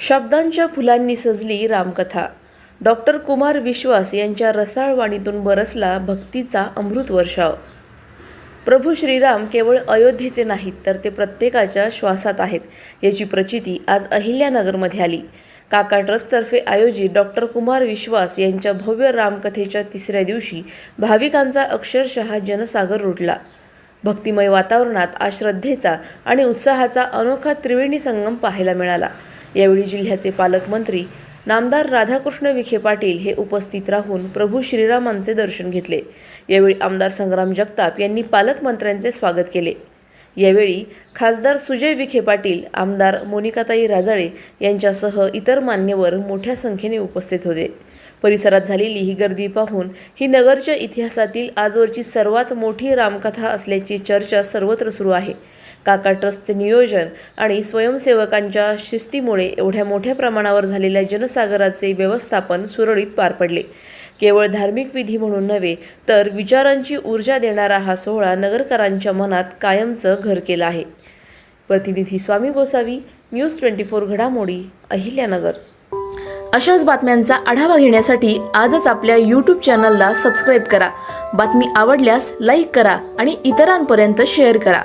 शब्दांच्या फुलांनी सजली रामकथा। डॉक्टर कुमार विश्वास यांच्या रसाळ वाणीतून बरसला भक्तीचा अमृत वर्षाव। प्रभू श्रीराम केवळ अयोध्येचे नाहीत तर ते प्रत्येकाच्या श्वासात आहेत याची प्रचिती आज अहिल्यानगरमध्ये आली। काका ट्रस्टतर्फे आयोजित डॉक्टर कुमार विश्वास यांच्या भव्य रामकथेच्या तिसऱ्या दिवशी भाविकांचा अक्षरशः जनसागर रुटला। भक्तिमय वातावरणात आज श्रद्धेचा आणि उत्साहाचा अनोखा त्रिवेणी संगम पाहायला मिळाला। यावेळी जिल्ह्याचे पालकमंत्री नामदार राधाकृष्ण विखे पाटील हे उपस्थित राहून प्रभू श्रीरामांचे दर्शन घेतले। यावेळी आमदार संग्राम जगताप यांनी पालकमंत्र्यांचे स्वागत केले। यावेळी खासदार सुजय विखे पाटील, आमदार मोनिकाताई राजाळे यांच्यासह इतर मान्यवर मोठ्या संख्येने उपस्थित होते। परिसरात झालेली ही गर्दी पाहून ही नगरच्या इतिहासातील आजवरची सर्वात मोठी रामकथा असल्याची चर्चा सर्वत्र सुरू आहे। काका ट्रस्टचे नियोजन आणि स्वयंसेवकांच्या शिस्तीमुळे एवढ्या मोठ्या प्रमाणावर झालेल्या जनसागराचे व्यवस्थापन सुरळीत पार पडले। केवळ धार्मिक विधी म्हणून नव्हे तर विचारांची ऊर्जा देणारा हा सोहळा नगरकरांच्या मनात कायमचं घर केला आहे। प्रतिनिधी स्वामी गोसावी, न्यूज 24 घडामोडी, अहिल्यानगर। अशाच बातम्यांचा आढावा घेण्यासाठी आजच आपल्या YouTube चॅनलला सबस्क्राईब करा। बातमी आवडल्यास लाईक करा आणि इतरांपर्यंत शेअर करा।